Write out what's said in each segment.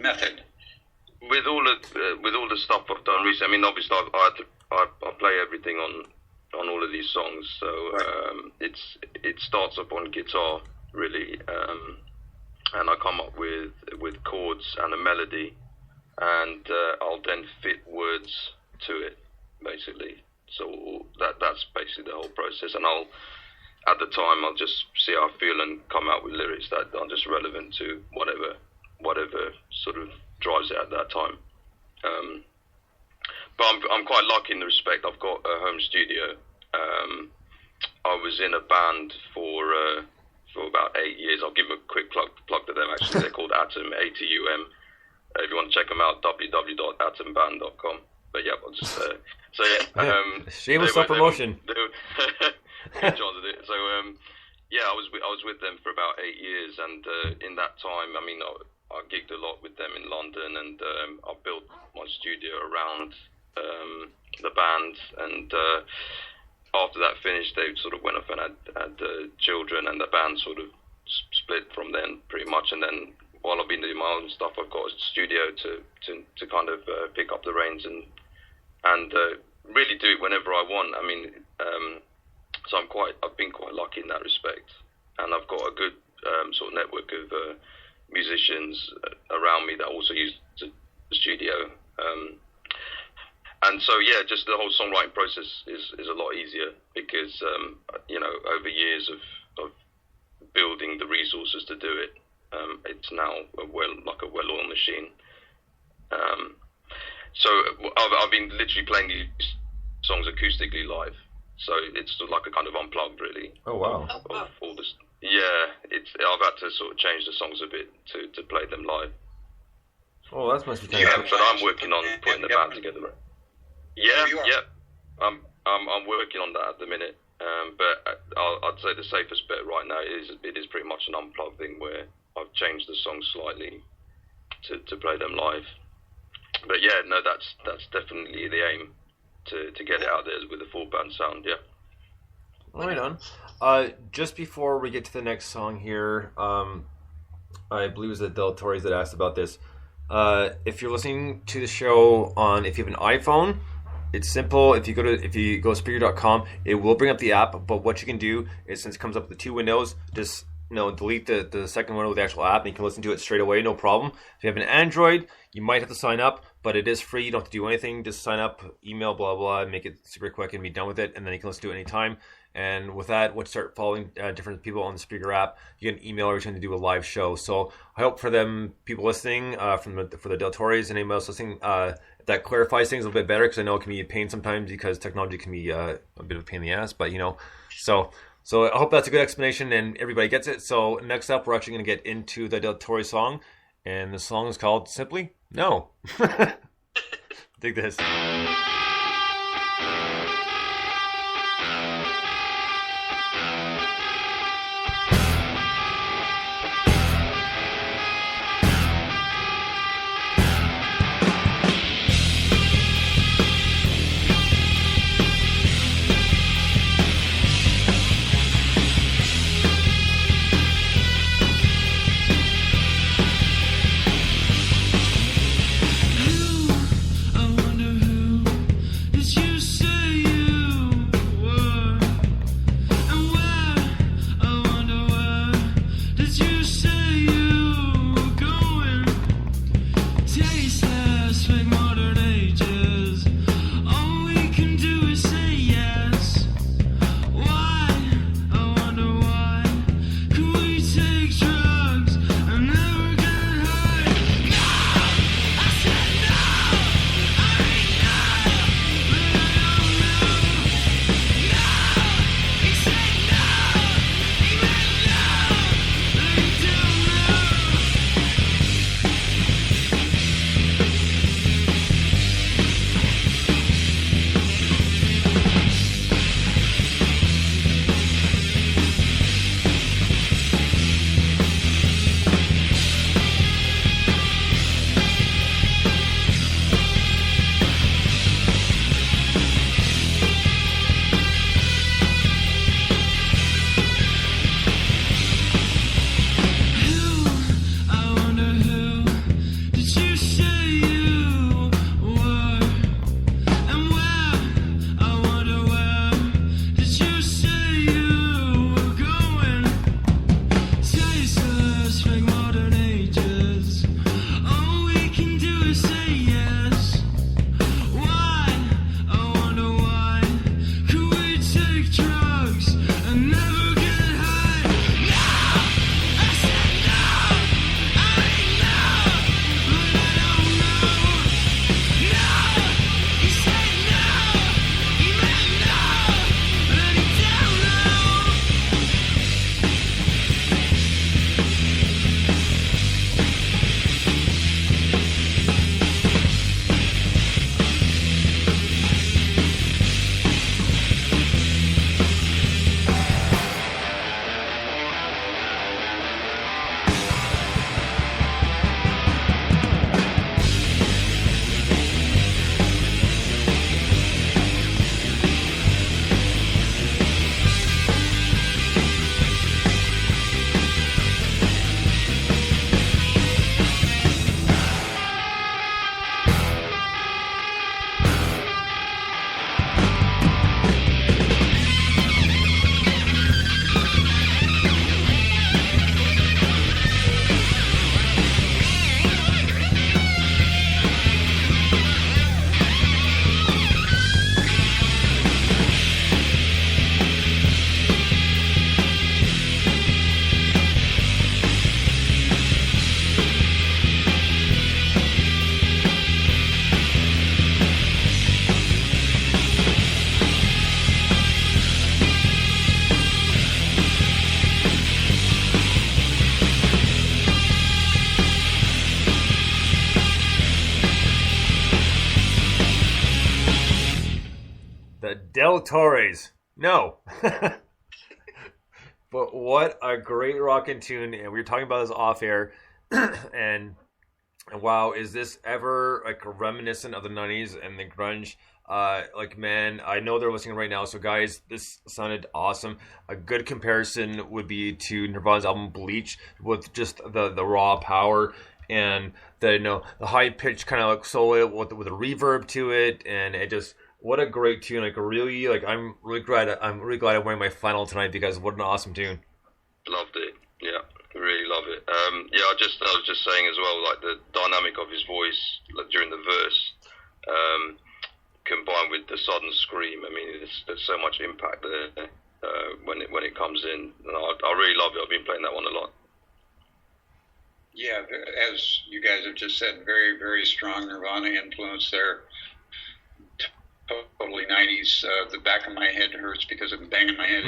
method? With all the stuff I've done recently, I mean, obviously I play everything on all of these songs, so it starts up on guitar really, and I come up with chords and a melody, and I'll then fit words to it basically. So that's basically the whole process, and at the time I'll just see how I feel and come out with lyrics that are just relevant to whatever sort of drives it at that time. But I'm quite lucky in the respect I've got a home studio. I was in a band for about 8 years. I'll give them a quick plug to them actually. They're called Atom, ATUM. If you want to check them out, www.atomband.com. But yeah, I'll just so yeah. Shameless self-promotion. So yeah, I was with them for about 8 years, and in that time, I mean, I gigged a lot with them in London, and I built my studio around the band. And after that finished, they sort of went off and had children, and the band sort of split from then, pretty much. And then while I've been doing my own stuff, I've got a studio to kind of pick up the reins and really do it whenever I want. I mean, so I've been quite lucky in that respect, and I've got a good sort of network of musicians around me that also use the studio. And so, yeah, just the whole songwriting process is a lot easier because, over years of building the resources to do it, it's now like a well-oiled machine. So I've been literally playing these songs acoustically live. So it's sort of like a kind of unplugged, really. Oh, wow. Of all this. Yeah, I've had to sort of change the songs a bit to play them live. Oh, that must be kind of. But I'm working on putting the band together. Yeah. I'm working on that at the minute. But I'd say the safest bet right now it is pretty much an unplugged thing where I've changed the songs slightly to play them live. But yeah, no, that's definitely the aim to get it out there with a full band sound. Yeah. Right on. Just before we get to the next song here, I believe it was the Del Torres that asked about this. If you're listening to the show if you have an iPhone, it's simple. If you go to Spreaker.com, it will bring up the app. But what you can do is, since it comes up with the two windows, just delete the second window with the actual app, and you can listen to it straight away, no problem. If you have an Android, you might have to sign up, but it is free. You don't have to do anything. Just sign up, email, blah, blah, make it super quick and be done with it, and then you can listen to it anytime. And with that, once you start following different people on the Spreaker app, you get an email every time they do a live show. So I hope for people listening, for the Del Torres and anybody else listening, that clarifies things a little bit better, because I know it can be a pain sometimes because technology can be a bit of a pain in the ass, but So I hope that's a good explanation and everybody gets it. So next up, we're actually going to get into the Del Torres song, and the song is called simply No. Dig this. I wonder who is you say The Del Torres. No. But what a great rockin' tune. And we were talking about this off air. and wow, is this ever like reminiscent of the 90s and the grunge? Like, man, I know they're listening right now. So guys, this sounded awesome. A good comparison would be to Nirvana's album Bleach with just the raw power and the high pitched kind of like solo with a reverb to it, and it just what a great tune! Like really, like I'm really glad I'm wearing my flannel tonight because what an awesome tune. Loved it. Yeah, really love it. Yeah, I was just saying as well, like the dynamic of his voice like, during the verse, combined with the sudden scream. I mean, there's so much impact there when it comes in, and I really love it. I've been playing that one a lot. Yeah, as you guys have just said, very, very strong Nirvana influence there. Totally 90s. The back of my head hurts because I'm banging my head.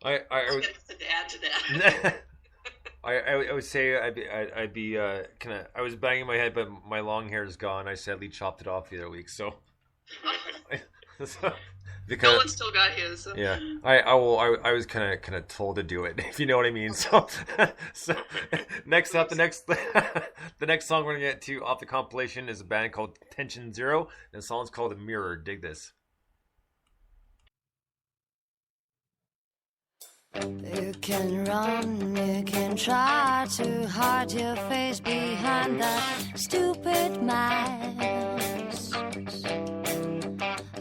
I was to add to that. I would say I'd be kind of. I was banging my head, but my long hair is gone. I sadly chopped it off the other week, so. Because Nolan still got his. So. Yeah, I was kind of told to do it, if you know what I mean. So next up, the next song we're gonna get to off the compilation is a band called Tension Zero, and the song's called Mirror. Dig this. You can run, you can try to hide your face behind that stupid mask.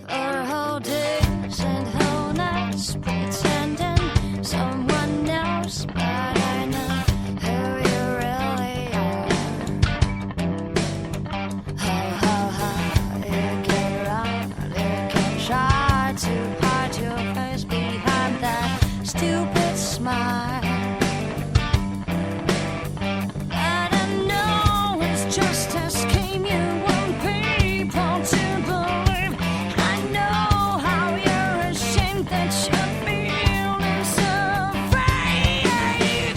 For whole days and whole nights pretending someone else, but I know who you really are. Ho, ho, ho, you can run, you can try to hide your face behind that stupid smile. And I know it's just a scheme you want people to believe. I know how you're ashamed that you're feeling so afraid.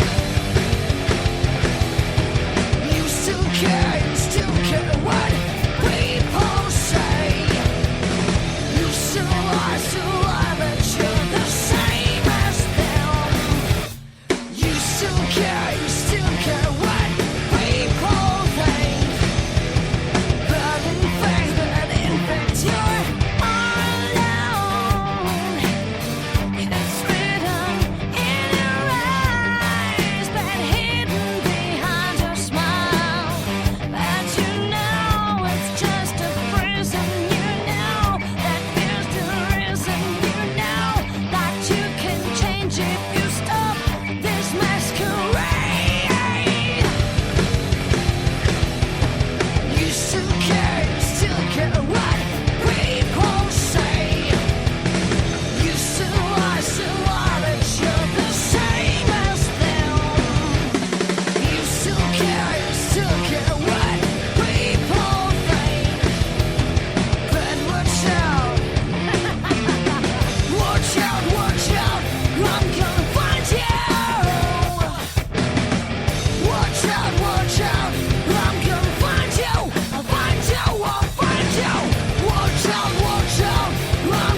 You still care what people say. You still lie, but you're the same as them. You still care what people think. But in fact, you're alone. It's written in your eyes, but hidden behind your smile. But you know it's just a prison. You know that here's the reason. You know that you can change if you stop this masquerade. You still care what people say. You still lie, but you're the same as them. You still care what people think. But watch out, watch out, I'm gonna find you. Watch out, I'm gonna find you. I'll find you. Watch out, I'm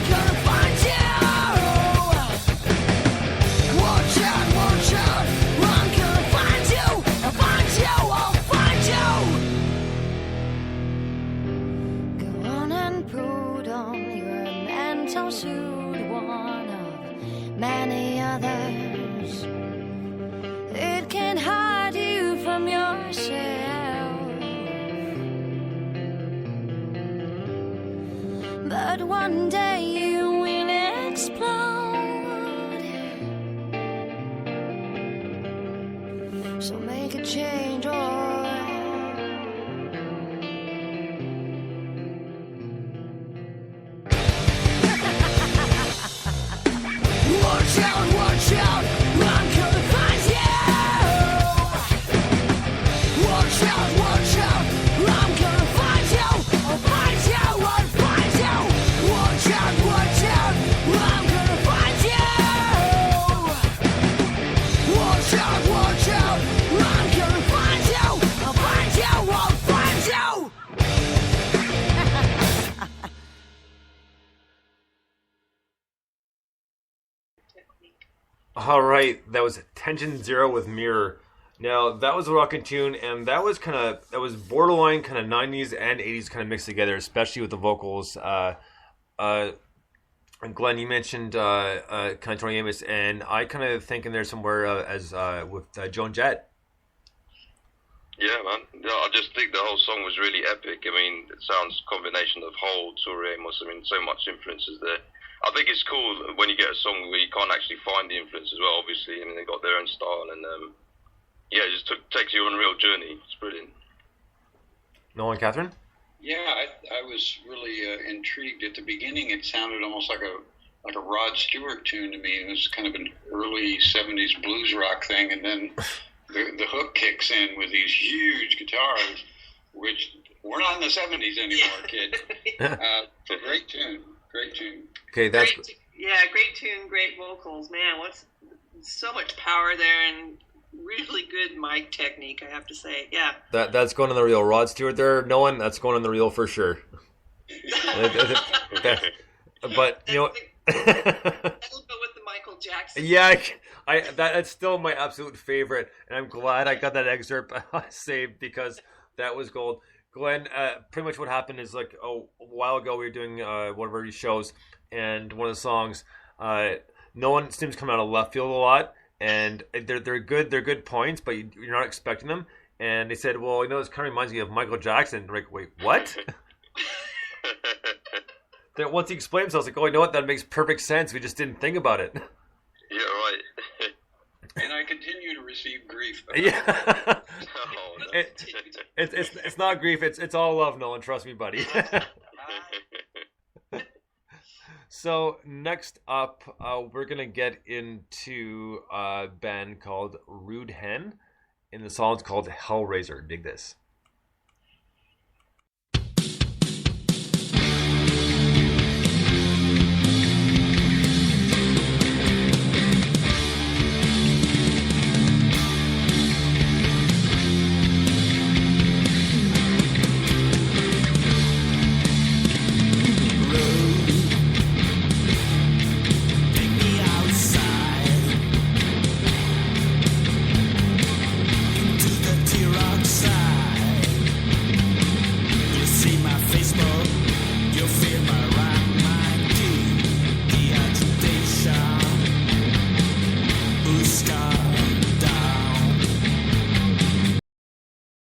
gonna find you. Watch out, I'm gonna find you. I'll find you. Go on and put on your mental suit, one of many others. It can hide you from yourself. But one day you will explode. So make a change or watch out, I'm gonna find you. Watch out, I'm gonna find you. I'll find you. Watch out, I'm gonna find you. Watch out, I'm gonna find you. All right, that was Tension Zero with Mirror. Now that was a rockin' tune, and that was borderline kind of '90s and '80s kind of mixed together, especially with the vocals. And Glenn, you mentioned kind of Toney Amos, and I kind of think in there somewhere as with Joan Jett. Yeah, man. Yeah, I just think the whole song was really epic. I mean, it sounds combination of Hole, Tori Amos. I mean, so much influences there. I think it's cool when you get a song where you can't actually find the influence as well. Obviously, I mean, they got their own style, and yeah, it just takes you on a real journey. It's brilliant. Nolan, Catherine? Yeah, I was really intrigued at the beginning. It sounded almost like a Rod Stewart tune to me. It was kind of an early '70s blues rock thing, and then the hook kicks in with these huge guitars, which we're not in the '70s anymore, kid. It's a great tune. Great tune. Okay, that's great tune, great vocals. Man, what's so much power there and really good mic technique, I have to say. Yeah. That's going on the reel. Rod Stewart there, Nolan, that's going on the reel for sure. But you know, That'll go with the Michael Jackson. yeah, that's still my absolute favorite, and I'm glad I got that excerpt saved because that was gold. Glenn, pretty much what happened is like a while ago we were doing one of our shows, and one of the songs, no one seems to come out of left field a lot, and they're good points, but you're not expecting them. And they said, well, you know, this kind of reminds me of Michael Jackson. I'm like, wait, what? Then once he explained himself, I was like, oh, you know what? That makes perfect sense. We just didn't think about it. Yeah, right. And I continue to receive grief. Yeah. Oh, no. It's not grief. It's all love, Nolan. Trust me, buddy. So next up, we're gonna get into a band called Rude Hen, and the song's called Hellraiser. Dig this.